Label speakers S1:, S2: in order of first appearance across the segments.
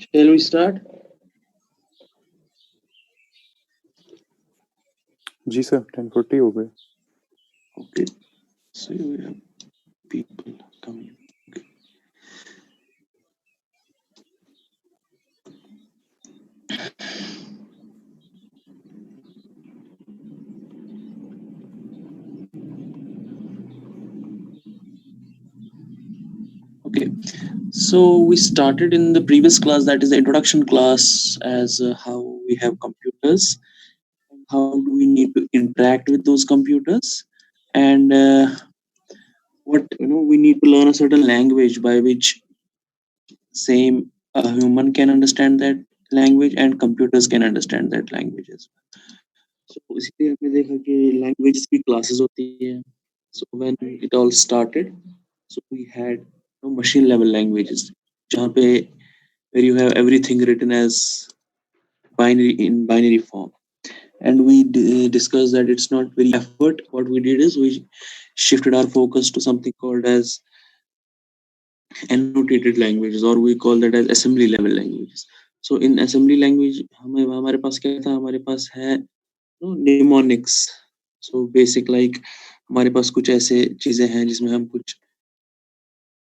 S1: Shall we start?
S2: जी sir 10:40 हो गए.
S1: Okay. So we have people coming. Okay. Okay. So we started in the previous class, that is the introduction class, as how we have computers, how do we need to interact with those computers, and what we need to learn a certain language by which same a human can understand that language and computers can understand that language as well. So इसलिए हमने देखा कि languages की classes होती है. So when it all started, so we had machine level languages जहाँ पे where you have everything written as binary form, and we discussed that it's not very effort. What we did is we shifted our focus to something called as annotated languages, or we call that as assembly level languages. So in assembly language हमारे पास क्या था, हमारे पास है mnemonics. So basic like हमारे पास कुछ ऐसे चीजें हैं जिसमें हम कुछ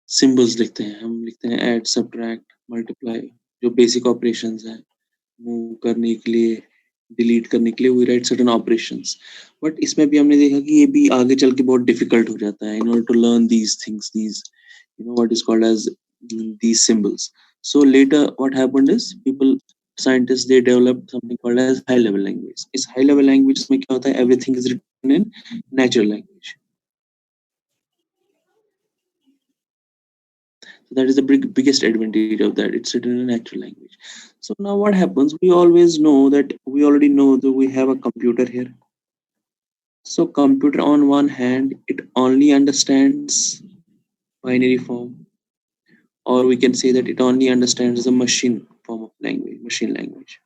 S1: सिंबल्स लिखते हैं. हम लिखते हैं ऐड, सब्ट्रैक्ट, मल्टीप्लाई, जो बेसिक ऑपरेशंस हैं. मूव करने के लिए, डिलीट करने के लिए we write certain operations. But इसमें भी हमने देखा कि ये भी आगे चल के बहुत डिफिकल्ट हो जाता है in order to learn these things, these what is called as these symbols. So later what happened is people, scientists, they developed something called as high level language. इस high level language में क्या होता है, everything is written in natural language. So that is the biggest advantage of that. It's written in natural language. So now what happens? We always know that we already know that we have a computer here. So computer on one hand, it only understands binary form, or we can say that it only understands the machine form of language, machine language.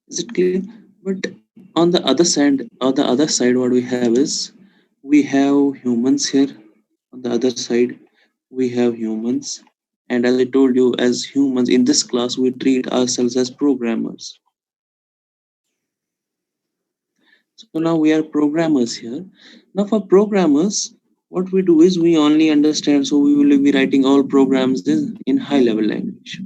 S1: Is it clear? But on the other side, what we have is we have humans here. On the other side, we have humans. And as I told you, as humans in this class, we treat ourselves as programmers. So now we are programmers here. Now for programmers, what we do is we only understand, so we will be writing all programs in high level language.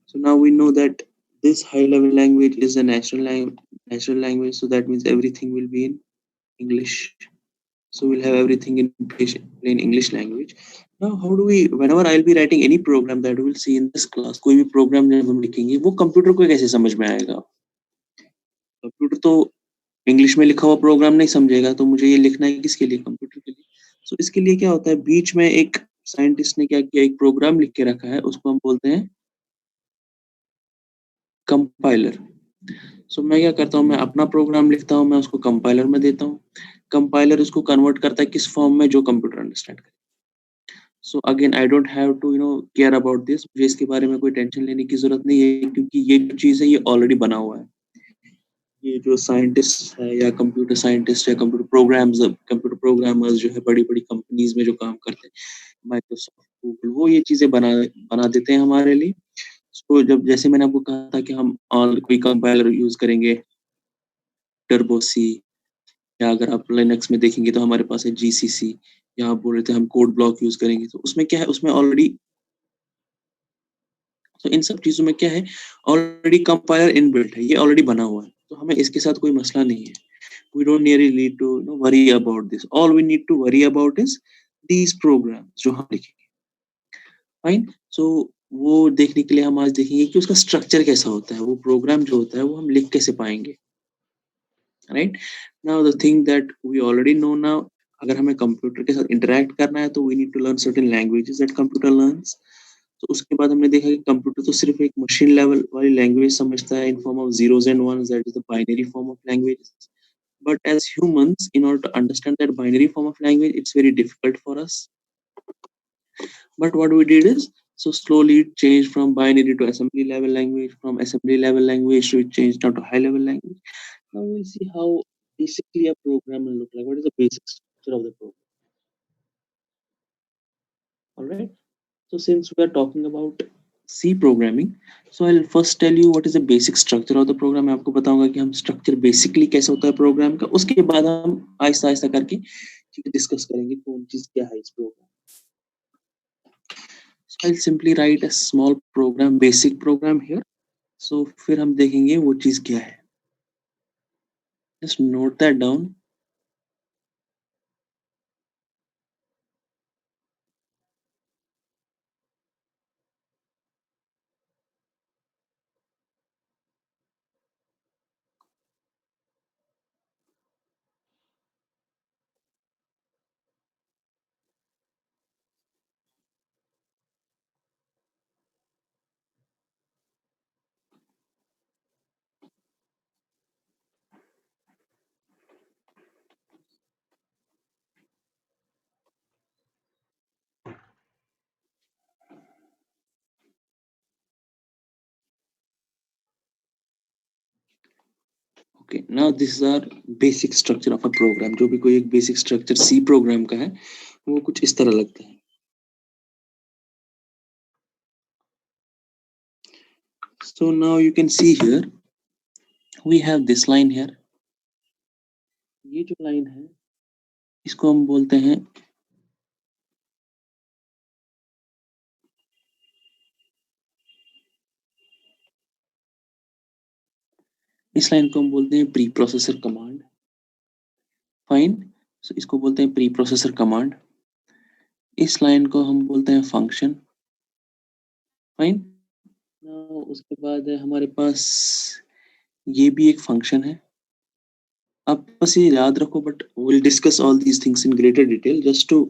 S1: So now we know that this high level language is a natural language, so that means everything will be in English. So we'll have everything in plain English language. Now how do we, whenever I'll be writing any program that we'll see in this class, कोई भी program जब हम लिखेंगे वो computer को कैसे समझ में आएगा? कंप्यूटर तो इंग्लिश में लिखा हुआ प्रोग्राम नहीं समझेगा, तो मुझे ये लिखना है किसके लिए, कंप्यूटर के लिए. सो इसके लिए क्या होता है, बीच में एक साइंटिस्ट ने क्या किया, एक प्रोग्राम लिख के रखा है, उसको हम बोलते हैं कंपाइलर. सो मैं क्या करता हूँ, मैं अपना प्रोग्राम लिखता हूँ, मैं उसको कंपाइलर में देता हूँ. कंपाइलर उसको कन्वर्ट करता है किस फॉर्म में, जो कंप्यूटर अंडरस्टैंड करे. So again I don't have to care about this. मुझे इसके बारे में कोई टेंशन लेने की जरूरत नहीं है, क्योंकि ये जो चीज़ है ये ऑलरेडी बना हुआ है. ये जो साइंटिस्ट है या कंप्यूटर साइंटिस्ट या कंप्यूटर प्रोग्रामर्स जो है बड़ी बड़ी कंपनीज में जो काम करते हैं, माइक्रोसॉफ्ट, गूगल, वो ये चीज़ें बना देते हैं हमारे लिए. तो जब जैसे मैंने आपको कहा था कि हम कोई कंपाइलर यूज करेंगे, टर्बो सी, या अगर आप लिनक्स में देखेंगे तो हमारे पास है जीसीसी, या आप बोल रहे थे हम कोड ब्लॉक यूज करेंगे, तो उसमें क्या है, उसमें ऑलरेडी, तो इन सब चीजों में क्या है, ऑलरेडी कंपाइलर इनबिल्ट है, ये ऑलरेडी बना हुआ है, तो हमें इसके साथ कोई मसला नहीं है. We don't really need to worry about this. All we need to worry about is these programs जो हम लिखेंगे. फाइन. सो वो देखने के लिए हम आज देखेंगे कि उसका स्ट्रक्चर कैसा होता है, वो प्रोग्राम जो होता है वो हम लिख कैसे पाएंगे. Right. Now the thing that we already know now, अगर हमें कंप्यूटर के साथ इंटरेक्ट करना है तो we need to learn certain languages that computer learns. तो उसके बाद हमने देखा कि कंप्यूटर तो सिर्फ एक मशीन लेवल वाली लैंग्वेज समझता है in form of zeros and ones, that is the binary form of language. But as humans, in order to understand that binary form of language, it's very difficult for us. But what we did is, so slowly it changed from binary to assembly level language, from assembly level language to it changed now to high level language. Now we'll see how basically a program will look like? What is the basic structure of the program? All right. So since we are talking about C programming, so I'll first tell you what is the basic structure of the program. मैं आपको बताऊंगा कि हम structure basically कैसे होता है program का. उसके बाद हम आहिस्ता आहिस्ता करके चीजें डिस्कस करेंगे कौन चीज क्या है इस program. So I'll simply write a small program, basic program here. So फिर हम देखेंगे वो चीज क्या है. Just note that down. Okay, now this is our basic structure of a program. जो भी कोई एक basic structure C program का है, वो कुछ इस तरह लगता है. So now you can see here, we have this line here. ये जो line है, इसको हम बोलते हैं इस लाइन को हम बोलते हैं pre processor command. Fine. So इसको बोलते हैं प्री प्रोसेसर कमांड. इस लाइन को हम बोलते हैं फंक्शन. फाइन. Now उसके बाद हमारे पास ये भी एक फंक्शन है. आप बस ये याद रखो, but we'll discuss all these things in greater detail just to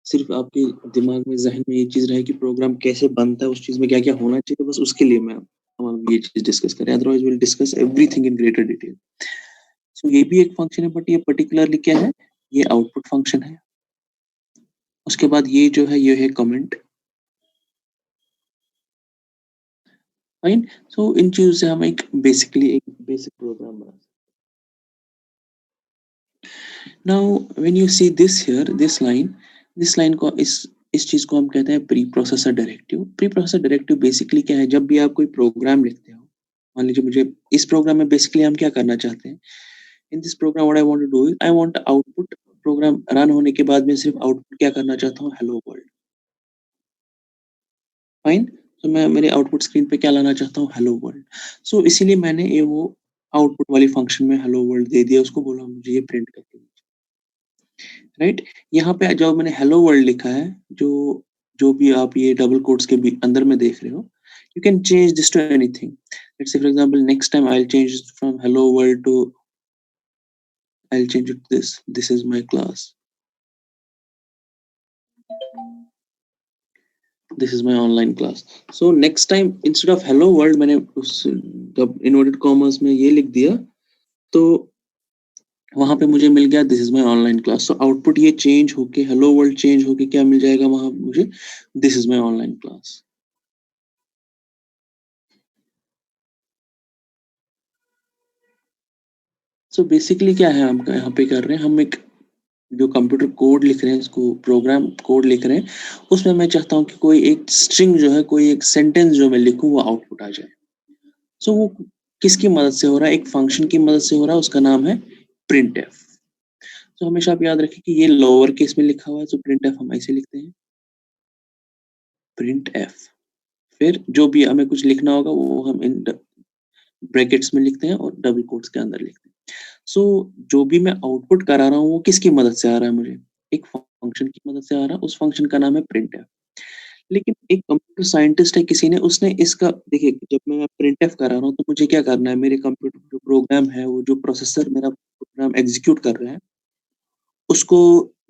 S1: सिर्फ आपके दिमाग में जहन में ये चीज रहे कि प्रोग्राम कैसे बनता है, उस चीज में क्या क्या होना चाहिए, बस उसके लिए मैं हम ये चीज डिस्कस करें. Otherwise will discuss everything in greater detail. So ये भी एक फंक्शन है, बट ये पर्टिकुलरली क्या है, ये आउटपुट फंक्शन है. उसके बाद ये जो है ये है कमेंट. फाइन. सो इन चीजों से हम एक बेसिकली एक बेसिक प्रोग्राम बना सकते हैं. Now when you see this here, this line को इस चीज को हम कहते हैं preprocessor directive. Pre processor directive basically क्या है, जब भी आप कोई प्रोग्राम लिखते हो, मान लीजिए मुझे इस प्रोग्राम में बेसिकली हम क्या करना चाहते हैं. In this program what I want to do is I want output. Program run होने के बाद में सिर्फ आउटपुट क्या करना चाहता हूँ, हेलो वर्ल्ड. फाइन. तो मैं मेरे आउटपुट स्क्रीन पे क्या लाना चाहता हूँ, हेलो वर्ल्ड. सो इसीलिए मैंने ये वो आउटपुट वाली फंक्शन में हेलो वर्ल्ड दे दिया, उसको बोला मुझे ये प्रिंट करके दीजिए. राइट. यहाँ पे जब मैंने हेलो वर्ल्ड लिखा है, जो जो भी आप ये डबल कोट्स के भी अंदर में देख रहे हो, you can change this to anything. Let's say for example next time I'll change it from hello world to I'll change it to this is my class, this is my online class. So next time instead of hello world मैंने उस inverted commas में ये लिख दिया, तो वहां पे मुझे मिल गया this is my online class. So output ये चेंज होके हेलो वर्ल्ड चेंज होके क्या मिल जाएगा वहां मुझे, this is my online class. So basically क्या है हम यहाँ पे कर रहे हैं, हम एक जो कंप्यूटर कोड लिख रहे हैं, इसको प्रोग्राम कोड लिख रहे हैं, उसमें मैं चाहता हूँ कि कोई एक स्ट्रिंग जो है, कोई एक सेंटेंस जो मैं लिखूं वो आउटपुट आ जाए. सो वो किसकी मदद से हो रहा है, एक फंक्शन की मदद से हो रहा है, उसका नाम है प्रिंट एफ. तो हमेशा आप याद रखें कि ये लोअर केस में लिखा हुआ है, तो प्रिंट एफ हम ऐसे लिखते हैं, प्रिंट एफ. फिर जो भी हमें कुछ लिखना होगा वो हम इन ब्रैकेट्स में लिखते हैं और डबल कोट्स के अंदर लिखते हैं. सो जो भी मैं आउटपुट करा रहा हूँ वो किसकी मदद से आ रहा है, मुझे एक फंक्शन की मदद से आ रहा है. उस फंक्शन का नाम है प्रिंटफ. लेकिन एक कंप्यूटर साइंटिस्ट है किसी ने, उसने इसका देखिए, जब मैं प्रिंटफ करा रहा हूँ तो मुझे क्या करना है, मेरे कंप्यूटर जो प्रोग्राम है, वो जो प्रोसेसर मेरा प्रोग्राम एग्जीक्यूट कर रहा है, उसको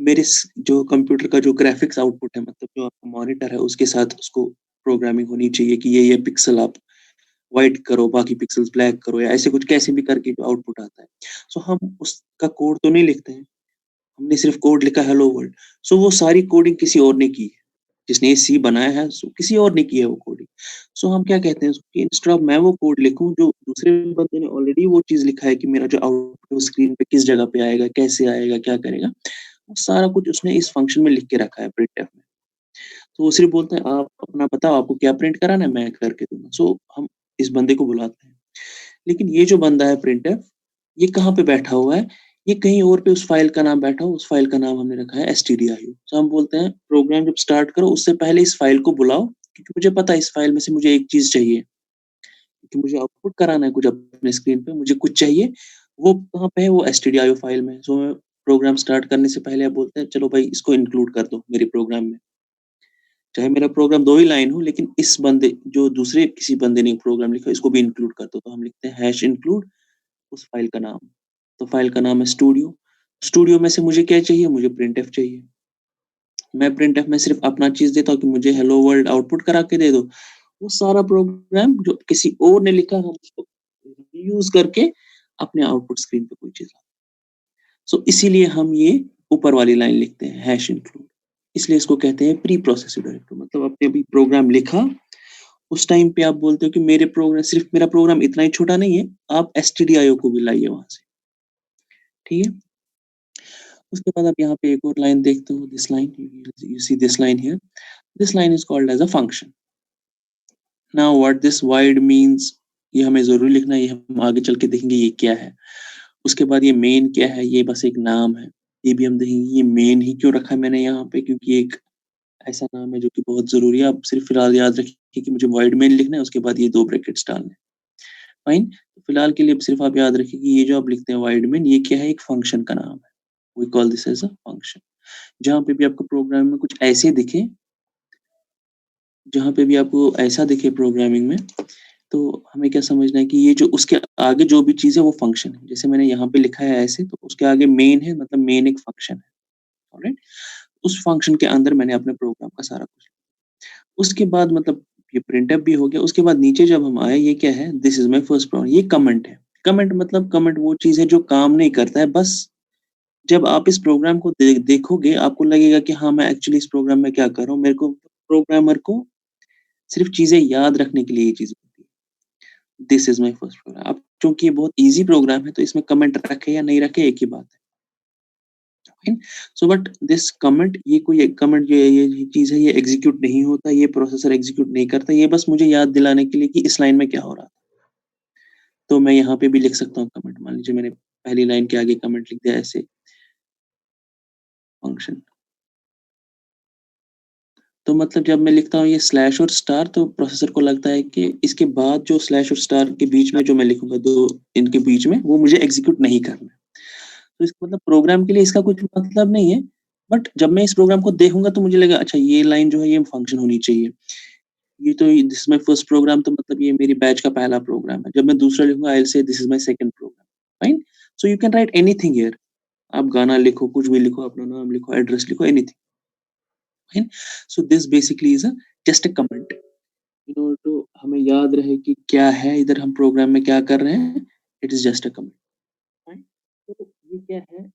S1: मेरे जो कंप्यूटर का जो ग्राफिक्स आउटपुट है, मतलब जो आपका मॉनिटर है, उसके साथ उसको प्रोग्रामिंग होनी चाहिए कि ये पिक्सल आप व्हाइट करो, बाकी पिक्सेल्स ब्लैक करो, या ऐसे कुछ कैसे भी करके जो आउटपुट आता है. सो हम उसका कोड तो नहीं लिखते हैं, हमने सिर्फ कोड लिखा हेलो वर्ल्ड. सो वो सारी कोडिंग किसी और ने की है. जिसने ये सी बनाया है किसी और ने किया है वो कोडिंग। सो हम क्या कहते हैं कि इंस्टेड ऑफ मैं वो कोड लिखूं जो दूसरे बंदे ने ऑलरेडी वो चीज लिखा है कि मेरा जो आउटपुट स्क्रीन पे किस जगह पे आएगा, कैसे आएगा, क्या करेगा, वो सारा कुछ उसने इस फंक्शन में लिख के रखा है प्रिंटफ में। तो वो सिर्फ बोलते हैं आप अपना बताओ आपको क्या प्रिंट कराना है, मैं करके दूंगा। सो हम इस बंदे को बुलाते हैं। लेकिन ये जो बंदा है प्रिंटफ, ये कहाँ पे बैठा हुआ है? ये कहीं और पे उस फाइल का नाम बैठा हो, उस फाइल का नाम हमने रखा है stdio। तो हम बोलते हैं प्रोग्राम जब स्टार्ट करो उससे पहले इस फाइल को बुलाओ, क्योंकि मुझे पता है इस फाइल में से मुझे एक चीज चाहिए, कि मुझे आउटपुट कराना है कुछ अपने स्क्रीन पे, मुझे कुछ चाहिए, वो कहाँ पे है? वो stdio फाइल में। सो मैं प्रोग्राम स्टार्ट करने से पहले आप बोलते हैं चलो भाई इसको इंक्लूड कर दो मेरे प्रोग्राम में। चाहे मेरा प्रोग्राम 2 ही लाइन हो, लेकिन इस बंदे जो दूसरे किसी बंदे ने प्रोग्राम लिखा इसको भी इंक्लूड कर दो। तो हम लिखते हैं #include उस फाइल का नाम। तो फाइल का नाम है स्टूडियो। स्टूडियो में से मुझे क्या चाहिए? मुझे प्रिंटफ चाहिए। मैं प्रिंटफ में सिर्फ अपना चीज देता हूँ कि मुझे हेलो वर्ल्ड आउटपुट करा के दे दो। वो सारा प्रोग्राम जो किसी और ने लिखा हम उसको यूज करके अपने आउटपुट स्क्रीन पे कोई चीज लाते हैं। सो इसीलिए हम ये ऊपर वाली लाइन लिखते हैं #include। इसलिए इसको कहते हैं प्री प्रोसेसिव डायरेक्टरी। मतलब आपने अभी प्रोग्राम लिखा, उस टाइम पे आप बोलते हो कि मेरे प्रोग्राम सिर्फ मेरा प्रोग्राम इतना ही छोटा नहीं है, आप stdio को भी लाइए वहां से। ठीक है? उसके बाद आप यहाँ पे एक और लाइन देखते हो, this line, you see this line here, this line is called as a function. Now what this void means, ये हमें जरूरी लिखना है, ये हम आगे चल के देखेंगे ये क्या है। उसके बाद ये मेन क्या है, ये बस एक नाम है, ये भी हम देखेंगे। ये मेन ही क्यों रखा है मैंने यहाँ पे, क्योंकि एक ऐसा नाम है जो कि बहुत जरूरी है। आप सिर्फ फिलहाल याद रखिए कि मुझे वाइड मेन लिखना है, उसके बाद ये 2 ब्रैकेट्स डालने हैं। फाइन। तो फिलहाल के लिए सिर्फ आप याद रखिए कि ये जो आप लिखते हैं वाइड मेन, ये क्या है? एक फंक्शन का नाम है। We call this as a function. जहाँ पे भी आपको प्रोग्राम में कुछ ऐसे दिखे, जहाँ पे भी आपको ऐसा दिखे प्रोग्रामिंग में, तो हमें क्या समझना है कि ये जो उसके आगे जो भी चीज़ है वो फंक्शन है। जैसे मैंने यहाँ पे लिखा है ऐसे, तो उसके आगे मेन है, मतलब मेन एक फंक्शन है। ऑलराइट? उस फंक्शन के अंदर मैंने अपने प्रोग्राम का सारा कुछ। उसके बाद मतलब ये प्रिंटफ भी हो गया। उसके बाद नीचे जब हम आए, ये क्या है? This is my first program. ये कमेंट है। कमेंट मतलब कमेंट वो चीज़ है जो काम नहीं करता है। बस जब आप इस प्रोग्राम को देखोगे आपको लगेगा कि हाँ, मैं एक्चुअली इस प्रोग्राम में क्या कर रहा हूँ। मेरे को प्रोग्रामर को सिर्फ चीज़ें याद रखने के लिए ये चीज़ होती है। This is my first program. अब चूँकि ये बहुत ईज़ी प्रोग्राम है, तो इसमें कमेंट रखे या नहीं रखे एक ही बात है। Fine. So but this comment, ये कोई एक कमेंट जो है, ये चीज़ है, ये एग्ज़ीक्यूट नहीं होता, ये प्रोसेसर एग्ज़ीक्यूट नहीं करता। ये बस मुझे याद दिलाने के लिए कि इस लाइन में क्या हो रहा था। तो मैं यहाँ पे भी लिख सकता हूँ कमेंट। मान लीजिए मैंने पहली लाइन के आगे कमेंट लिख दिया ऐसे, फंक्शन। तो मतलब जब मैं लिखता हूँ ये स्लैश और स्टार, तो प्रोसेसर को लगता है कि इसके बाद जो स्लैश और स्टार के बीच में जो मैं लिखूंगा, 2 इनके बीच में, वो मुझे एग्जीक्यूट नहीं करना है। तो इसका मतलब प्रोग्राम के लिए इसका कुछ मतलब नहीं है। बट जब मैं इस प्रोग्राम को देखूंगा तो मुझे लगा अच्छा ये लाइन जो है ये फंक्शन होनी चाहिए। ये तो this is my first program, तो मतलब ये मेरी बैच का पहला प्रोग्राम है। जब मैं दूसरा लिखूंगा, I will say this is my second program. Fine. So you can write anything here. आप गाना लिखो, कुछ भी लिखो, अपना नाम लिखो, एड्रेस लिखो, anything. Fine. So this basically is a just a comment. In order to हमें याद रहे कि क्या है इधर, हम प्रोग्राम में क्या कर रहे हैं। It is just a comment. Fine. तो ये क्या है?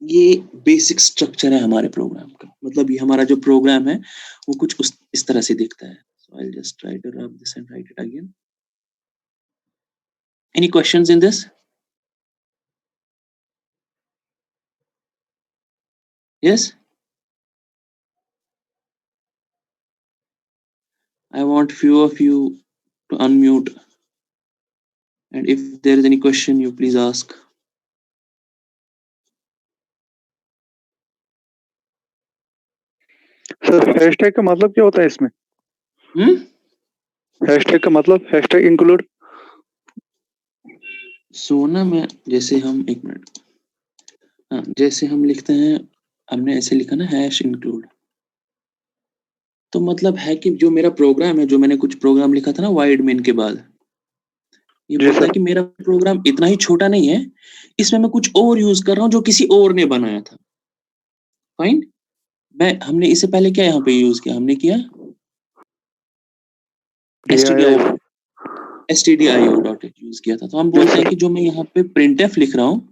S1: ये बेसिक स्ट्रक्चर है हमारे प्रोग्राम का। मतलब ये हमारा जो प्रोग्राम है वो कुछ इस तरह से दिखता है। So I just try to rub this and write it again. Any questions in this? Yes. I want few of you to unmute, and if there is any question, you please ask.
S2: Sir hashtag का मतलब क्या होता है इसमें?
S1: Hmm?
S2: Hashtag का मतलब hashtag include.
S1: सोना में जैसे हम एक मिनट, हाँ, जैसे हम लिखते हैं, हमने ऐसे लिखा ना #include। तो मतलब है कि जो मेरा प्रोग्राम है, जो मैंने कुछ प्रोग्राम लिखा था ना वाइड मेन के बाद, ये
S2: जी
S1: बोलता है
S2: सर।
S1: कि मेरा प्रोग्राम इतना ही छोटा नहीं है, इसमें मैं कुछ और यूज कर रहा हूँ जो किसी और ने बनाया था। फाइन। मैं हमने इससे पहले क्या यहाँ पे यूज किया? हमने किया stdio
S2: DIF
S1: stdio.h यूज किया था। तो हम बोलते हैं कि जो मैं यहाँ पे printf लिख रहा हूँ,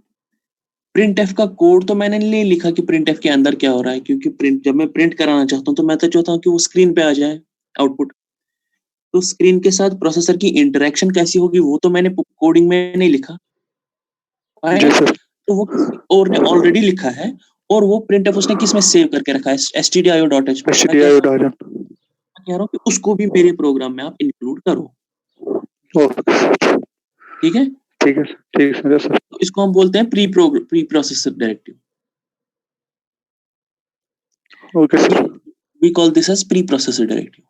S1: printf का कोड तो मैंने नहीं लिखा कि printf के अंदर क्या हो रहा है, क्योंकि प्रिंट जब मैं प्रिंट कराना चाहता हूँ तो मैं तो चाहता हूँ कि वो स्क्रीन पे आ जाए आउटपुट। तो स्क्रीन के साथ प्रोसेसर की इंटरेक्शन कैसी होगी वो तो मैंने कोडिंग में नहीं लिखा,
S2: जी
S1: राइट?
S2: सर।
S1: तो वो किसी और ने ऑलरेडी लिखा है और वो printf उसने किस में सेव करके रखा है, stdio.h में। मैं कह
S2: stdio
S1: रहा हूँ
S2: डायग्राम।
S1: मैं कह रहा हूँ कि उसको भी मेरे प्रोग्राम में आप इंक्लूड करो,
S2: ओके
S1: ठीक है?
S2: ठीक है ठीक है सर।
S1: तो इसको हम बोलते हैं preprocessor directive.
S2: Okay sir.
S1: We call this as preprocessor directive.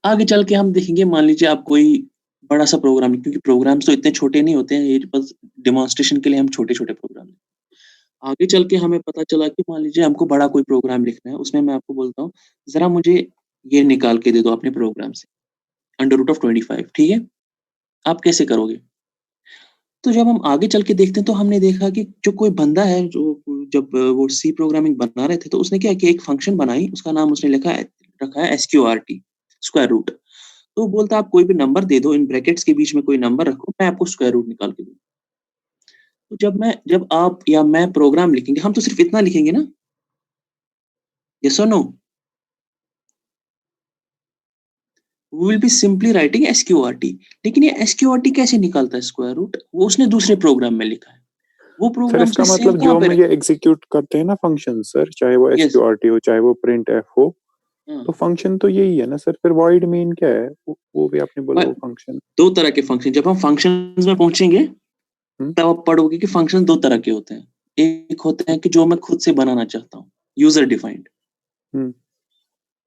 S1: आगे चल के हम देखेंगे, मान लीजिए आप कोई बड़ा सा प्रोग्राम, क्योंकि प्रोग्राम्स तो इतने छोटे नहीं होते हैं, ये बस डेमोन्स्ट्रेशन के लिए हम छोटे-छोटे प्रोग्राम। आगे चल के हमें पता चला कि मान लीजिए हमको बड़ा कोई प्रोग्राम लिखना है, उसमें मैं आपको बोलता हूँ, ज़रा मुझे ये निकाल के दे दो अपने प्रोग्राम से, अंडर रूट ऑफ 25, ठीक है? आप कैसे करोगे? तो जब हम आगे चल के देखते हैं तो हमने देखा कि जो कोई बंदा है जो जब वो सी प्रोग्रामिंग बना रहे थे तो उसने क्या किया, एक फंक्शन बनाई, उसका नाम उसने रखा है एसक्यूआरटी, स्क्वायर रूट। तो वो बोलता है आप कोई भी नंबर दे दो, इन ब्रैकेट्स के बीच में कोई नंबर रखो, मैं आपको स्क्वायर रूट निकाल के दूँगा। तो जब आप या मैं प्रोग्राम लिखेंगे, हम तो सिर्फ इतना लिखेंगे ना? यस और no? We will be simply writing SQRT. लेकिन ये एसक्यूआरटी कैसे निकालता है स्क्वायर रूट? वो उसने दूसरे प्रोग्राम में लिखा है। वो
S2: सर
S1: प्रोग्राम
S2: इसका
S1: उसने सेव
S2: मतलब
S1: कहाँ
S2: जो
S1: पे
S2: हम
S1: रखा
S2: ये एग्जीक्यूट करते हैं ना फंक्शन सर, चाहे वो
S1: है? यस।
S2: एसक्यूआरटी हो चाहे वो प्रिंट एफ हो,
S1: हाँ।
S2: तो फंक्शन तो यही है ना सर। फिर वॉइड मेन क्या है? वो भी आपने बोला
S1: ब
S2: वो फंक्शन।
S1: 2 तरह के फंक्शन, जब हम फंक्शंस में पहुँचेंगे,
S2: हम्म
S1: तब आप पढ़ोगे कि फंक्शन 2 तरह के होते हैं। एक होते हैं कि जो मैं खुद से बनाना चाहता हूँ, यूज़र डिफाइंड।
S2: हम्म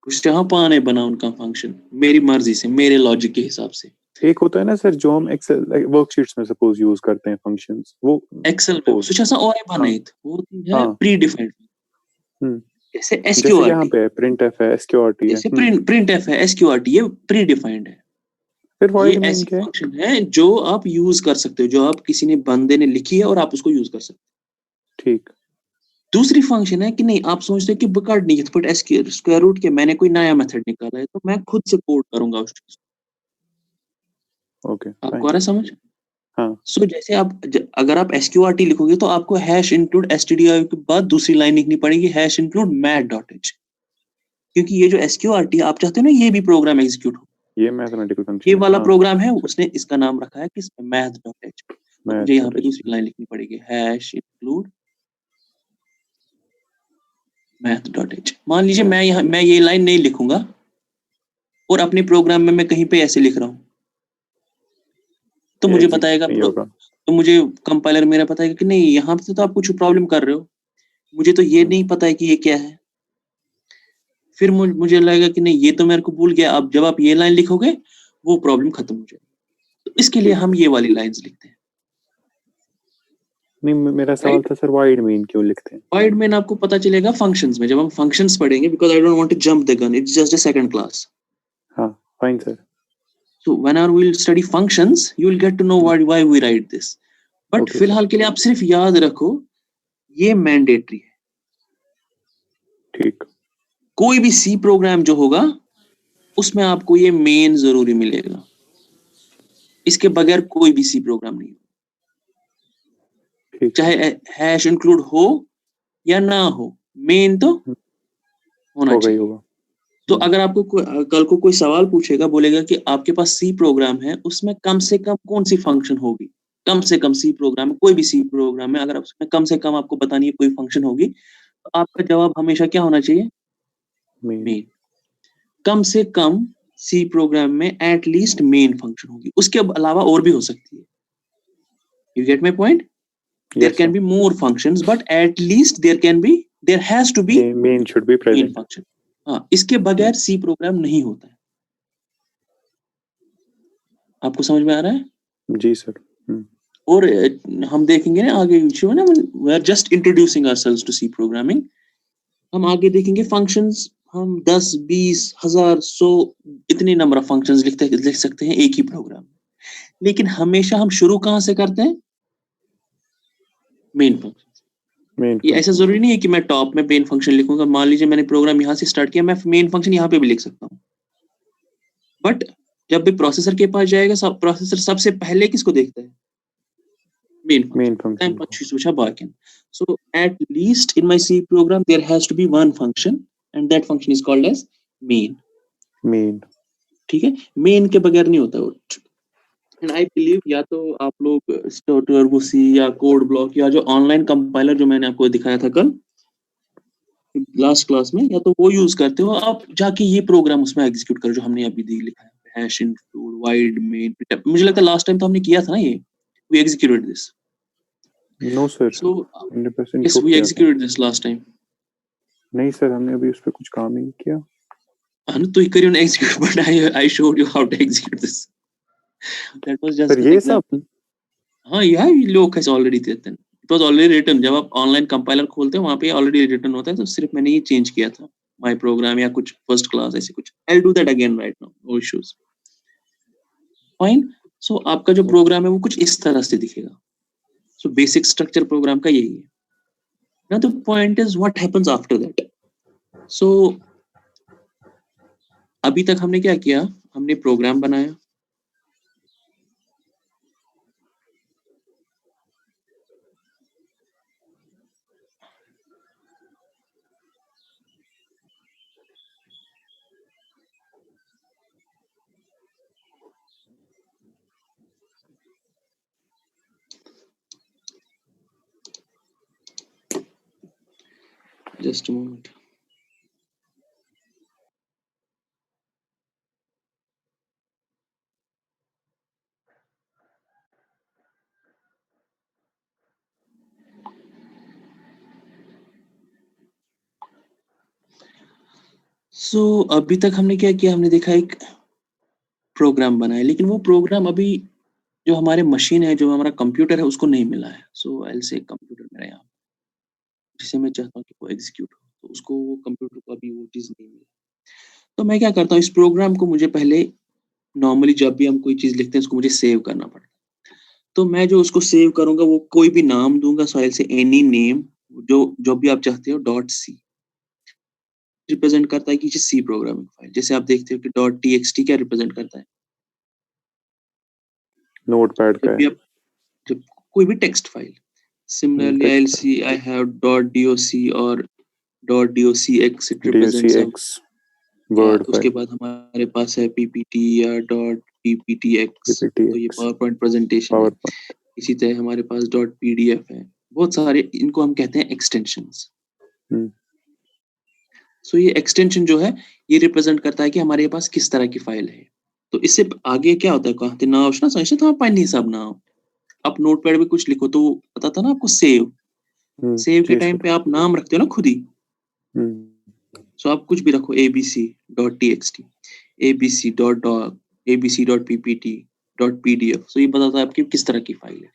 S1: कुछ जहाँ पाने बना उनका फंक्शन, मेरी मर्ज़ी से, मेरे लॉजिक के हिसाब से।
S2: एक होता है ना सर जो हम एक्सेल वर्कशीट्स में सपोज यूज करते हैं फंक्शंस, वो
S1: एक्सेल में
S2: सपोज।
S1: कुछ ऐसा और है
S2: हाँ
S1: बनाई, वो होती है
S2: हाँ।
S1: प्री डिफाइंड,
S2: हम्म
S1: जैसे
S2: जैसे यहाँ
S1: एसक्यूआरटी।
S2: पे है प्रिंट एफ है एसक्यूआरटी है।
S1: जैसे प्रिंटफ है, एसक्यूआरटी, ये प्री डिफाइंड है।
S2: फिर
S1: ये
S2: वॉइड मेन
S1: ऐसी
S2: क्या है?
S1: फंक्शन है जो आप यूज़ कर सकते हो, जो आप किसी ने बंदे ने लिखी है और आप उसको यूज़ कर सकते हो।
S2: ठीक।
S1: दूसरी फंक्शन है कि नहीं, आप सोचते हो कि बुकआउट नहीं है, बट स्क्वायर रूट के मैंने कोई नया मेथड निकाला है, तो मैं खुद से कोड करूँगा उस चीज़
S2: ओके
S1: को। आपको
S2: फाइन।
S1: आ रहा है समझ?
S2: हाँ
S1: सो जैसे अगर आप एसक्यूआरटी लिखोगे तो आपको हैश इंक्लूड एसटीडीआई के बाद दूसरी लाइन लिखनी पड़ेगी, hash include math dot H, क्योंकि ये जो एसक्यूआरटी आप चाहते हो ना ये भी प्रोग्राम एग्जीक्यूट हो।
S2: ये मैथमेटिकल
S1: ये
S2: फंक्शन है
S1: वाला
S2: हाँ।
S1: प्रोग्राम है, उसने इसका नाम रखा है किस मैथ डॉट एच। तो
S2: मैथ
S1: मुझे यहाँ
S2: डॉट
S1: पे
S2: एच।
S1: दूसरी लाइन लिखनी पड़ेगी, hash include math dot H. मान लीजिए मैं ये लाइन नहीं लिखूंगा और अपने प्रोग्राम में मैं कहीं पे ऐसे लिख रहा हूँ, तो
S2: ये
S1: मुझे
S2: एग्जीक्यूट
S1: बताएगा
S2: नहीं होगा।
S1: तो मुझे कंपाइलर मेरा बताएगा कि नहीं, यहाँ पे तो आप कुछ प्रॉब्लम कर रहे हो, मुझे तो ये
S2: हम्म
S1: नहीं पता है कि ये क्या है। फिर मुझे लगेगा कि नहीं, ये तो मेरे को भूल गया, अब जब आप ये लाइन लिखोगे वो प्रॉब्लम खत्म हो जाएगी। तो इसके लिए
S2: ठीक।
S1: हम ये वाली लाइंस लिखते हैं,
S2: नहीं मेरा सवाल
S1: राइट?
S2: था सर वाइड मेन क्यों लिखते हैं?
S1: वाइड मेन आपको पता चलेगा फंक्शंस में, जब हम फंक्शंस पढ़ेंगे, because I don't want to jump the gun, it's just a second class.
S2: हाँ fine sir.
S1: So whenever we'll study functions, you will get to know why we write this. But
S2: okay sir
S1: फिलहाल के लिए आप सिर्फ याद रखो, ये mandatory है।
S2: ठीक।
S1: कोई भी सी प्रोग्राम जो होगा उसमें आपको ये मेन जरूरी मिलेगा, इसके बगैर कोई भी सी प्रोग्राम नहीं,
S2: ठीक सर।
S1: चाहे हैश इंक्लूड हो या ना हो, मेन तो
S2: हम्म,
S1: होना
S2: होगा ही
S1: चाहिए।
S2: होगा।
S1: तो अगर आपको कल को कोई सवाल पूछेगा, बोलेगा कि आपके पास सी प्रोग्राम है, उसमें कम से कम कौन सी फंक्शन होगी, कम से कम सी प्रोग्राम है, कोई भी सी प्रोग्राम है, अगर उसमें कम से कम आपको बतानी है कोई फंक्शन होगी, तो आपका जवाब हमेशा क्या होना चाहिए?
S2: मेन।
S1: मेन। कम से कम सी प्रोग्राम में एट लीस्ट मेन फंक्शन होगी, उसके अलावा और भी हो सकती है। You get my point? There
S2: yes
S1: can
S2: sir.
S1: Be more functions, but at least there has to be
S2: main should be
S1: main
S2: present.
S1: Function. हाँ, इसके बगैर सी प्रोग्राम नहीं होता है। आपको समझ में आ रहा है?
S2: जी सर।
S1: और हम देखेंगे ना आगे, we are just introducing ourselves to C programming. हम आगे देखेंगे फंक्शंस, हम 10 20 1000 100 इतने नंबर ऑफ फंक्शंस लिख सकते हैं एक ही प्रोग्राम में। लेकिन हमेशा हम शुरू कहाँ से करते हैं? Main function.
S2: मेन
S1: ये ऐसा
S2: फंक्शन से।
S1: जरूरी नहीं है कि मैं टॉप में मेन फंक्शन लिखूंगा। मान लीजिए मैंने प्रोग्राम यहाँ से स्टार्ट किया, मैं मेन फंक्शन यहाँ पे भी लिख सकता हूँ, बट जब भी प्रोसेसर के पास जाएगा, प्रोसेसर सबसे पहले किसको देखता है? main function which are backend. So at least in my C program there has to be one function and that function is called as main. ठीक है, main के बगैर नहीं होता वो. And I believe या तो आप लोग टर्बो सी या कोड ब्लॉक या जो ऑनलाइन कंपाइलर जो मैंने आपको दिखाया था कल लास्ट क्लास में, या तो वो यूज करते हो, आप जाके ये प्रोग्राम उसमें एग्जीक्यूट करो जो हमने अभी लिखा है, हैश इंक्लूड वाइड मेन. मुझे लगता है लास्ट टाइम तो हमने किया था ना ये, we executed this.
S2: No sir.
S1: So
S2: 100%
S1: yes, we executed this last time.
S2: नहीं सर, हमने अभी उस पे कुछ काम नहीं किया.
S1: हाँ तो you couldn't execute, but I showed you how to execute this. That was just
S2: sir ये सब
S1: हाँ yeah, लोग has already written. It was already written. जब आप ऑनलाइन कंपाइलर खोलते हो वहाँ पे ऑलरेडी रिटर्न होता है, तो सिर्फ मैंने ये चेंज किया था माय प्रोग्राम या कुछ फर्स्ट क्लास ऐसे कुछ. I'll do that again right now, no issues. Fine. So आपका जो प्रोग्राम है वो कुछ इस तरह से दिखेगा. So basic structure प्रोग्राम का यही है. Now the point is what happens after that. So अभी तक हमने क्या किया, हमने प्रोग्राम बनाया, just a moment. So अभी तक हमने क्या किया, हमने देखा एक प्रोग्राम बनाया, लेकिन वो प्रोग्राम अभी जो हमारे मशीन है, जो हमारा कंप्यूटर है, उसको नहीं मिला है. सो आई विल से कंप्यूटर मेरा यहाँ जिसे मैं चाहता हूँ कि वो एग्जीक्यूट हो, तो उसको वो कंप्यूटर को अभी वो चीज़ नहीं मिली. तो मैं क्या करता हूँ, इस प्रोग्राम को मुझे पहले नॉर्मली जब भी हम कोई चीज़ लिखते हैं उसको मुझे सेव करना पड़ता है. तो मैं जो उसको सेव करूँगा वो कोई भी नाम दूंगा. So I will say any name, जो भी आप चाहते हो, डॉट सी रिप्रेजेंट करता है कि सी प्रोग्रामिंग फाइल. जैसे आप देखते हो कि डॉट टीएक्सटी क्या रिप्रेजेंट करता है,
S2: नोटपैड का है.
S1: जब कोई भी text file. Similarly, I'll see I have .doc or .docx, it represents
S2: word
S1: उसके बाद हमारे पास है ppt या .pptx, तो ये PowerPoint presentation है. इसी तरह हमारे पास .pdf है. बहुत सारे, इनको हम कहते हैं एक्सटेंशंस. सो ये एक्सटेंशन जो है ये रिप्रेजेंट करता है कि हमारे पास किस तरह की फाइल है. तो इससे आगे क्या होता है, कहते ना ना संशय तो पानी हिसाब ना आप नोटपैड में कुछ लिखो तो पता था ना आपको सेव के टाइम पे आप नाम रखते हो ना खुद ही. सो आप कुछ भी रखो abc.txt, abc.doc, abc.ppt.pdf. सो ये बताता है आपकी किस तरह की फाइल है.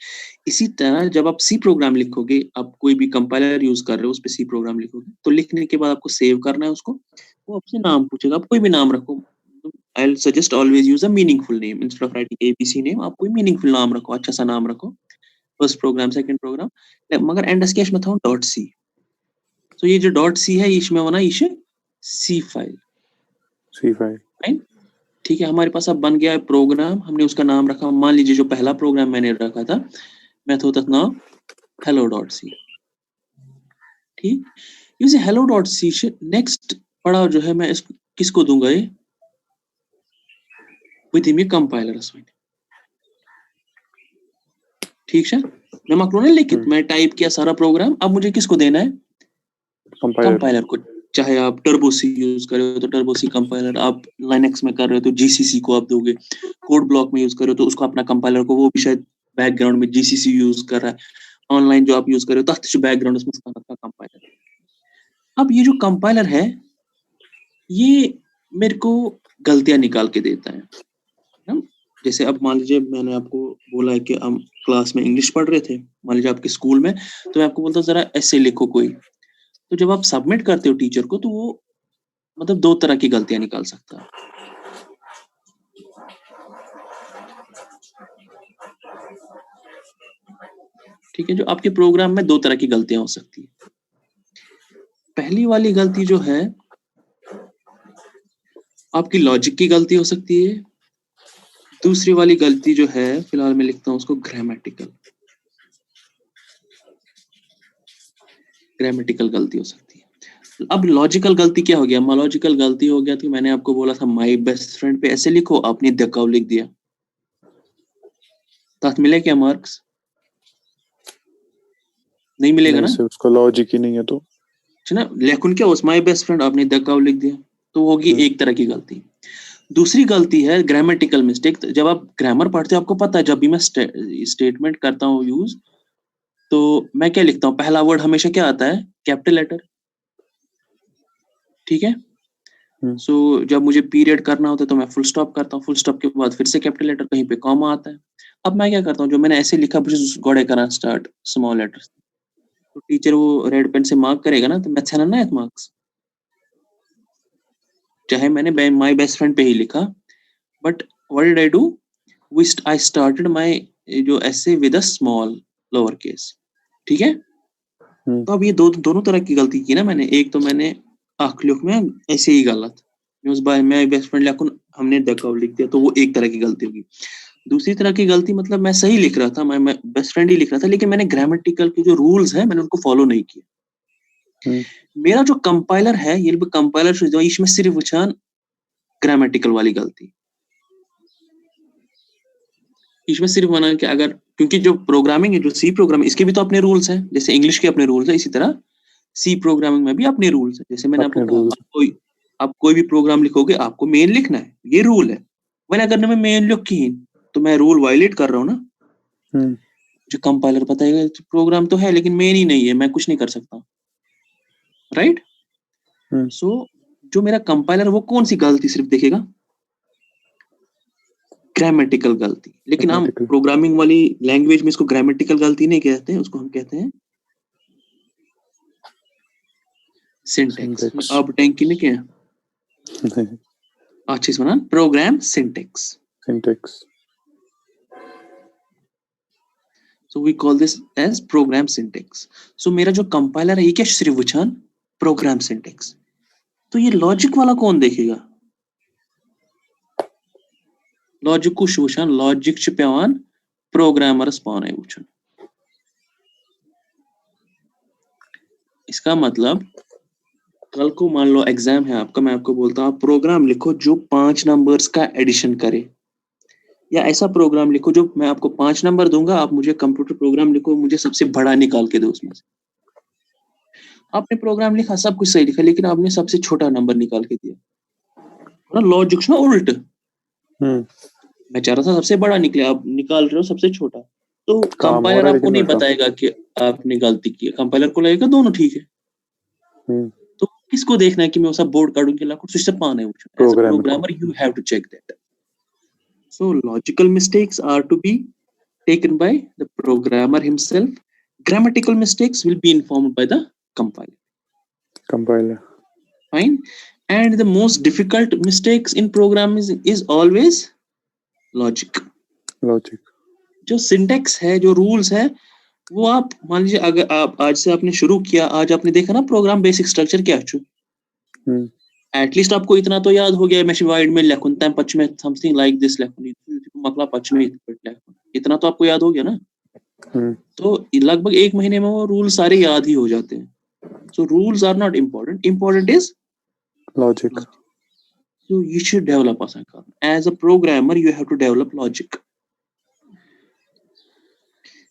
S1: इसी तरह जब आप सी प्रोग्राम लिखोगे, आप कोई भी कंपाइलर यूज कर रहे हो उस पे सी प्रोग्राम लिखोगे, तो लिखने के बाद आपको सेव करना है उसको. वो आपसे नाम पूछेगा, आप कोई भी नाम रखो. I'll suggest always use a meaningful name instead of writing ABC name. आप कोई meaningful नाम रखो, अच्छा सा नाम रखो. फर्स्ट प्रोग्राम, सेकंड प्रोग्राम, मगर एंड स्केच में था डॉट सी. तो ये जो डॉट सी है इसमें बना इसे सी फाइल. राइट, ठीक है. हमारे पास अब बन गया है प्रोग्राम. हमने उसका नाम रखा, मान लीजिए जो पहला प्रोग्राम मैंने रखा था मेथड तक नाम hello.c. ठीक, यूज hello.c से नेक्स्ट पढ़ा जो है मैं इसको किसको दूंगा, ये विद मी कंपाइलर. ठीक है, मैं माक्रो ने लिखित मैं टाइप किया सारा प्रोग्राम. अब मुझे किसको देना है, कंपाइलर को. चाहे आप टर्बो सी यूज कर रहे हो तो टर्बो सी कंपाइलर, आप लाइनक्स में कर रहे हो तो जीसीसी को आप दोगे, कोड ब्लॉक में यूज कर रहे हो तो उसको अपना कंपाइलर को, वो भी शायद बैकग्राउंड में जीसीसी यूज कर रहा है. ऑनलाइन जो आप यूज कर रहे हो तो बैकग्राउंड उसमें उसका कंपाइलर. अब ये जो कंपाइलर है ये मेरे को गलतियां निकाल के देता है. जैसे अब मान लीजिए मैंने आपको बोला है कि हम क्लास में इंग्लिश पढ़ रहे थे, मान लीजिए आपके स्कूल में, तो मैं आपको बोलता हूँ जरा ऐसे लिखो कोई. तो जब आप सबमिट करते हो टीचर को तो वो मतलब दो तरह की गलतियां निकाल सकता है. ठीक है, जो आपके प्रोग्राम में दो तरह की गलतियां हो सकती है. पहली वाली गलती जो है आपकी लॉजिक की गलती हो सकती है. दूसरी वाली गलती जो है फिलहाल मैं लिखता हूं उसको ग्रामेटिकल. ग्रामेटिकल गलती हो सकती है। अब लॉजिकल गलती क्या हो गया? लॉजिकल गलती हो गया कि मैंने आपको बोला था माय बेस्ट फ्रेंड पे ऐसे लिखो, आपने द कव लिख दिया, साथ मिले क्या मार्क्स? नहीं मिलेगा
S2: नहीं
S1: ना,
S2: सर, उसका लॉजिक ही नहीं है तो।
S1: है ना। लेकिन क्या उस माय बेस्ट फ्रेंड आपने द कव लिख दिया, तो होगी एक तरह की गलती। दूसरी गलती है ग्रामेटिकल मिस्टेक। जब आप ग्रामर पढ़ते हो आपको पता है, जब भी मैं स्टेटमेंट करता हूँ यूज, तो मैं क्या लिखता हूँ, पहला वर्ड हमेशा क्या आता है? कैपिटल लेटर, ठीक है। सो जब मुझे पीरियड करना होता है तो मैं फुल स्टॉप करता हूँ, फुल स्टॉप के बाद फिर से कैपिटल लेटर, कहीं पे कॉमा आता है। अब मैं क्या करता हूँ, जो मैंने ऐसे लिखा गोड़े करा स्टार्ट स्मॉल लेटर्स, तो टीचर वो रेड पेन से मार्क करेगा ना, तो मैं ना मार्क्स, चाहे मैंने माय बेस्ट फ्रेंड पे ही लिखा, but what did I do, I started my जो ऐसे with a small lower case, ठीक है। तो अब ये दोनों तरह की गलती की ना मैंने। एक तो मैंने आखिर में ऐसे ही गलत, उस बाय माय बेस्ट फ्रेंड लिखूं, हमने द कव लिख दिया, तो वो एक तरह की गलती होगी। दूसरी तरह की गलती मतलब मैं सही लिख रहा था, मैं बेस्ट फ्रेंड ही लिख रहा था, लेकिन मैंने ग्रामेटिकल के जो रूल्स है मैंने उनको फॉलो नहीं किया। मेरा जो कंपाइलर है, ये कंपाइलर जो इसमें सिर्फ वुचान ग्रामेटिकल वाली गलती, इसमें सिर्फ माना कि अगर, क्योंकि जो प्रोग्रामिंग है, जो सी प्रोग्रामिंग, इसके भी तो अपने रूल्स हैं, जैसे इंग्लिश के अपने रूल्स है, इसी तरह सी प्रोग्रामिंग में भी अपने रूल्स है। जैसे मैंने आपको कहा, आप कोई भी प्रोग्राम लिखोगे आपको मेन लिखना है, ये रूल है। मैंने अगर मैं मेन लिखी तो मैं रूल वायलेट कर रहा हूँ ना। जो कंपाइलर बताएगा प्रोग्राम तो है लेकिन मेन ही नहीं है, मैं कुछ नहीं कर सकता, राइट। सो जो मेरा कंपाइलर वो कौन सी गलती सिर्फ देखेगा? ग्रामेटिकल गलती। लेकिन हम प्रोग्रामिंग वाली लैंग्वेज में इसको ग्रामेटिकल गलती नहीं कहते हैं, उसको हम कहते हैं सिंटैक्स। आप टैंकी नहीं क्या अच्छी सुना, program syntax. So we call this as program syntax. So मेरा जो कंपाइलर है ये क्या सिर्फ वुचान प्रोग्राम सिंटैक्स। तो ये लॉजिक वाला कौन देखेगा? लॉजिक को वुचान, लॉजिक च पेवान प्रोग्रामरस पाने वुचन। इसका मतलब कल को मान लो एग्जाम है आपका, मैं आपको बोलता हूँ आप प्रोग्राम लिखो जो 5 नंबर्स का एडिशन करे, या ऐसा प्रोग्राम लिखो जो मैं आपको 5 नंबर दूंगा, आप मुझे कंप्यूटर प्रोग्राम लिखो, मुझे सबसे बड़ा निकाल के दो उसमें से। आपने प्रोग्राम लिखा, सब कुछ सही लिखा, लेकिन आपने सबसे छोटा नंबर निकाल के दिया ना। लॉजिक ना उल्ट, मैं चाह रहा था सबसे बड़ा निकले, आप निकाल रहे हो सबसे छोटा। तो कंपाइलर आपको नहीं बताएगा कि आपने गलती की, कंपाइलर को लगेगा दोनों ठीक है। तो किसको देखना है कि मैं सब बोर्ड काढूं के लाखों सिस्टम पाने as a programmer you have to check that. So logical mistakes are to be taken by the programmer himself. Grammatical mistakes will be informed by the compiler. Fine. And the most difficult mistakes in programming is always logic. जो syntax है, जो rules है, वो आप मान लीजिए अगर आप आज से आपने शुरू किया, आज आपने देखा ना प्रोग्राम बेसिक स्ट्रक्चर क्या है, एटलीस्ट आपको इतना तो याद हो गया, मैं वाइड में लिखूं तम पच में समथिंग लाइक दिस लिखूं, मतलब पच में इतना तो आपको याद हो गया ना। तो लगभग 1 महीने में वो रूल सारे याद ही हो जाते हैं। So rules are not important, important is logic. So you should develop as a programmer, you have to develop logic,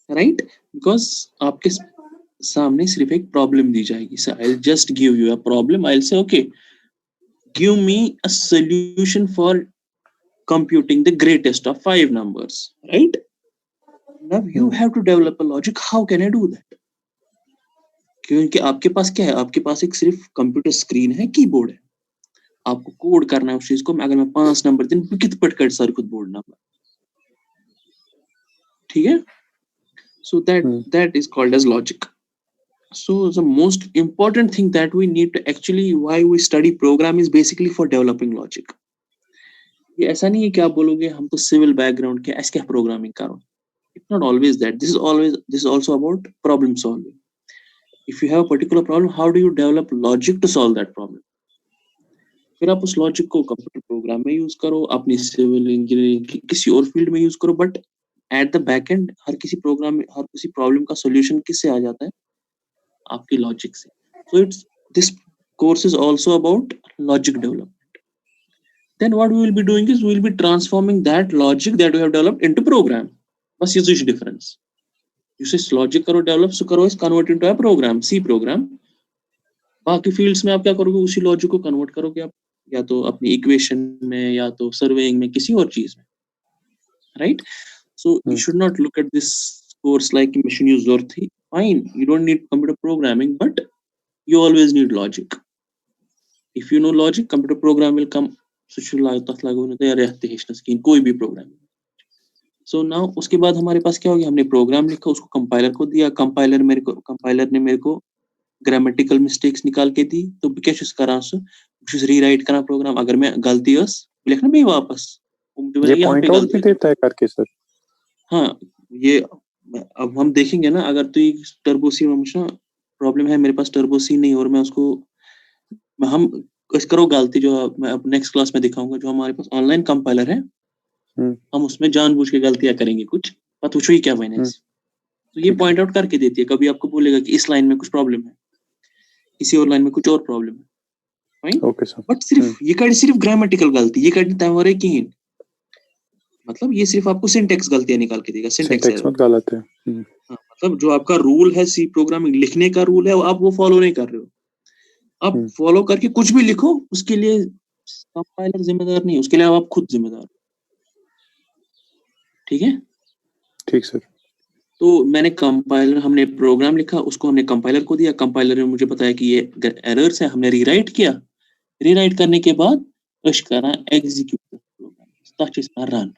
S1: right. Because आपके सामने सिर्फ एक प्रॉब्लम दी जाएगी, so I will just give you a problem, I will say okay give me a solution for computing the greatest of 5 numbers, right? Now you have to develop a logic, how can I do that? क्योंकि आपके पास क्या है, आपके पास एक सिर्फ computer screen है, keyboard है, आपको कोड करना है उस चीज को। अगर मैं 5 नंबर दिन कित पट कर सर खुद बोर्ड नंबर, ठीक है। सो that is called as logic. So the most important thing that we need to actually why we study program is basically for developing logic. ये ऐसा नहीं है कि आप बोलोगे हम तो सिविल बैकग्राउंड के ऐसे क्या प्रोग्रामिंग करो, it's not always that. This is also about problem solving. If you have a particular problem, how do you develop logic to solve that problem? फिर आप उस लॉजिक को कंप्यूटर प्रोग्राम में use करो, अपनी सिविल इंजीनियरिंग की किसी और फील्ड में यूज करो, but at the back end हर किसी प्रोग्राम में हर किसी प्रॉब्लम का सॉल्यूशन किससे आ जाता है? आपकी लॉजिक से. So it's this course is also about logic development. Then what we will be doing is we will be transforming that logic that we have developed into program. बस ये कुछ difference. You say logic करो develop, so करो is convert into a program, C program. बाकी fields में आप क्या करोगे, उसी लॉजिक को कन्वर्ट करोगे आप, या तो अपनी इक्वेशन में या तो सर्वेइंग में, किसी और चीज में, right. So you should not look at this course like machine use और थी. Fine, you don't need computer programming, but you always need logic. If you know logic, computer program will come. कोई भी programme. So now उसके बाद हमारे पास क्या हो गया, हमने प्रोग्राम लिखा, उसको कंपाइलर को दिया, कंपाइलर ने मेरे को ग्रामेटिकल मिस्टेक्स निकाल के दी, तो क्या चीज करा उस रीराइट करा प्रोग्राम. अगर मैं गलती बस लिखना भी वापस,
S2: ये पॉइंट आउट भी देता है करके सर.
S1: हाँ, ये अब हम देखेंगे ना. अगर तो टर्बो सी प्रॉब्लम है, मेरे पास टर्बो सी नहीं, और मैं उसको हम करो गलती जो मैं अब नेक्स्ट क्लास में दिखाऊंगा, जो हमारे पास ऑनलाइन कंपाइलर है, हम उसमें जानबूझ के गलतियां करेंगे कुछ, पता पूछो ही क्या मैंने. तो ये पॉइंट आउट करके देती है. कभी आपको बोलेगा कि इस लाइन में कुछ प्रॉब्लम है, किसी और लाइन में कुछ और प्रॉब्लम है, फाइन.
S2: Okay sir.
S1: बट सिर्फ ये कड़ी सिर्फ ग्रामेटिकल गलती ये कड़ी तमरे की, मतलब ये सिर्फ आपको सिंटैक्स गलतियां निकाल के देगा. सिंटैक्स
S2: मत गलत है.
S1: मतलब जो आपका रूल है सी प्रोग्रामिंग लिखने का रूल है, आप वो फॉलो नहीं कर रहे हो. आप फॉलो करके कुछ भी लिखो, उसके लिए कंपाइलर जिम्मेदार नहीं है, उसके लिए आप खुद जिम्मेदार. ठीक है,
S2: ठीक सर.
S1: तो मैंने कंपाइलर, हमने प्रोग्राम लिखा, उसको हमने कंपाइलर को दिया. कंपाइलर ने मुझे बताया कि ये एरर्स है, हमने रीराइट किया. रीराइट करने के बाद पुश करा एग्जीक्यूट प्रोग्राम, रन.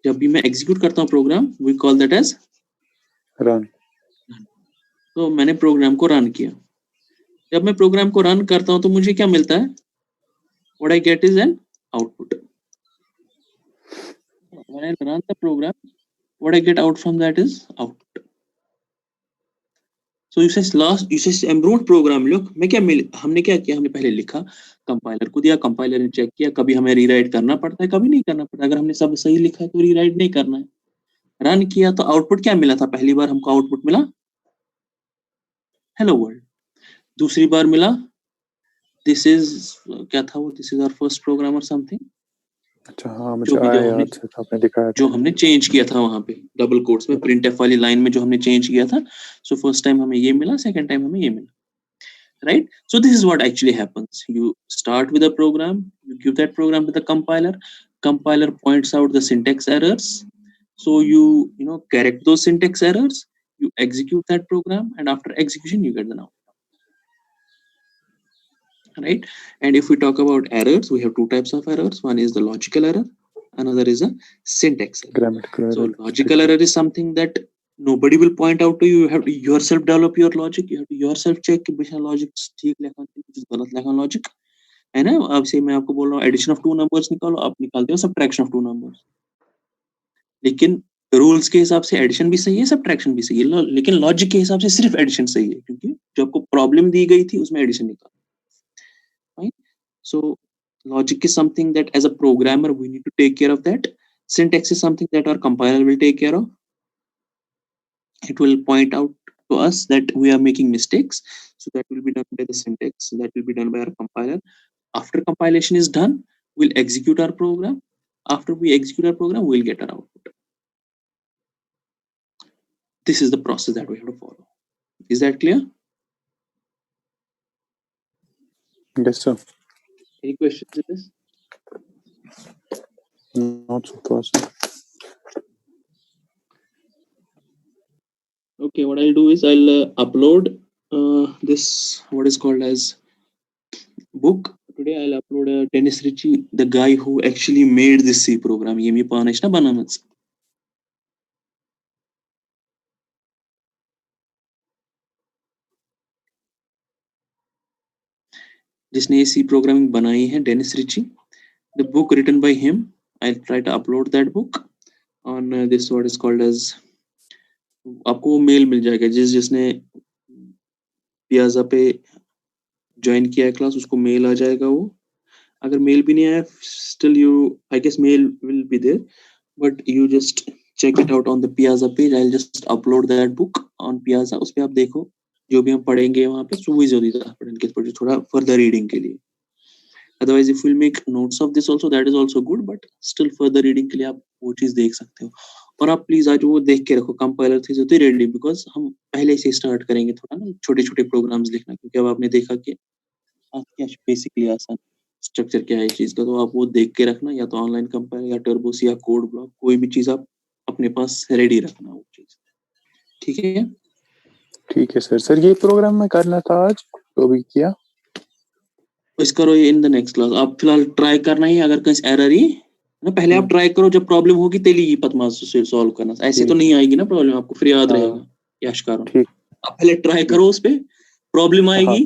S1: जब भी मैं एग्जीक्यूट करता हूँ program, we call that as
S2: run.
S1: तो मैंने प्रोग्राम को रन किया. जब मैं प्रोग्राम को रन करता हूँ तो मुझे क्या मिलता है, what I get is an output. When I run the program, what I get out from that is output. So you say एम्ब्रोड प्रोग्राम लुक में क्या हमने क्या किया, हमने पहले लिखा, कंपाइलर को दिया, कंपाइलर ने चेक किया. कभी हमें रीराइट करना पड़ता है, कभी नहीं करना पड़ता. अगर हमने सब सही लिखा है तो रीराइट नहीं करना है. रन किया तो आउटपुट क्या मिला था, पहली बार हमको आउटपुट मिला हेलो वर्ल्ड. दूसरी बार मिला दिस इज क्या था वो, this is our first program और समथिंग.
S2: अच्छा हाँ, मुझे आया याद से, आपने दिखाया
S1: जो हमने चेंज किया था वहां पे डबल कोट्स में प्रिंटफ वाली लाइन में जो हमने चेंज किया था. सो फर्स्ट टाइम हमें ये मिला, सेकंड टाइम हमें ये मिला, right? So this is what actually happens. You start with a program, you give that program to the compiler. Compiler points out the syntax errors, so you correct those syntax errors. You execute that program, and after execution you get the outcome. Right? And if we talk about errors, we have two types of errors. One is the logical error, another is a syntax error.
S2: Grammatical error.
S1: So logical error is something that nobody will point out to you. You have to yourself develop your logic. You have to yourself check कि बेशक logic ठीक लिखा है, कुछ गलत लिखा logic है ना. अब से मैं आपको बोल रहा हूँ addition of two numbers निकालो, आप निकालते हो subtraction of two numbers. लेकिन रूल्स के हिसाब से एडिशन भी सही है, सब्ट्रैक्शन भी सही है, लेकिन लॉजिक के हिसाब से सिर्फ एडिशन सही है, क्योंकि जो आपको प्रॉब्लम दी गई थी उसमें एडिशन निकाल. Right? So logic is something that as a programmer we need to take care of that. Syntax is something that our compiler will take care of. It will point out to us that we are making mistakes, so that will be done by the syntax, that will be done by our compiler. After compilation is done, we'll execute our program. After we execute our program, we'll get our output. This is the process that we have to follow. Is that clear?
S2: Yes sir.
S1: Any questions in this?
S2: Not so far, sir.
S1: Okay, what I'll do is I'll upload this, what is called as book. Today I'll upload Dennis Ritchie, the guy who actually made this C program. ये मी पानिश ना बनामच. जिसने ये C programming बनाई है, Dennis Ritchie. The book written by him. I'll try to upload that book on this, what is called as, आपको वो mail मिल जाएगा जिसने पियाजा पे ज्वाइन किया है क्लास, उसको मेल आ जाएगा वो. अगर मेल भी नहीं आया, still you, I guess mail will be there, but you just check it out on the Piazza page. I'll just upload that book on piazza, उस पे आप देखो जो भी हम पढ़ेंगे वहाँ पे सुविधा पढ़ेंगे थोड़ा फर्दर रीडिंग के लिए। Otherwise if will make notes of this also that is also good, but still further reading के लिए आप वो चीज देख सकते हो। और आप प्लीज आज वो देख के रखो कंपाइलर थी होती रेडी, बिकॉज हम पहले से स्टार्ट करेंगे थोड़ा ना छोटे छोटे प्रोग्राम्स लिखना, क्योंकि अब आपने देखा कि क्या बेसिकली आसान स्ट्रक्चर क्या है इस चीज का, तो आप वो देख के रखना, या तो ऑनलाइन कंपाइलर या टर्बोस या कोड ब्लॉक, कोई भी चीज आप अपने पास रेडी रखना वो चीज। ठीक है,
S2: ठीक है सर। सर ये प्रोग्राम मैं करना था आज, तो अभी किया।
S1: इस करो ये इन द नेक्स्ट क्लास। आप फिलहाल ट्राई करना ही, अगर कहीं एरर ही ना, पहले आप
S2: हम्म,
S1: ट्राई करो, जब प्रॉब्लम होगी तेली ही पतमा से सॉल्व करना, ऐसे तो
S2: ठीक
S1: नहीं आएगी ना प्रॉब्लम, आपको फिर याद
S2: हाँ
S1: रहेगा यश कारण।
S2: ठीक
S1: आप पहले ट्राई
S2: ठीक
S1: करो, उस पे प्रॉब्लम
S2: हाँ
S1: आएगी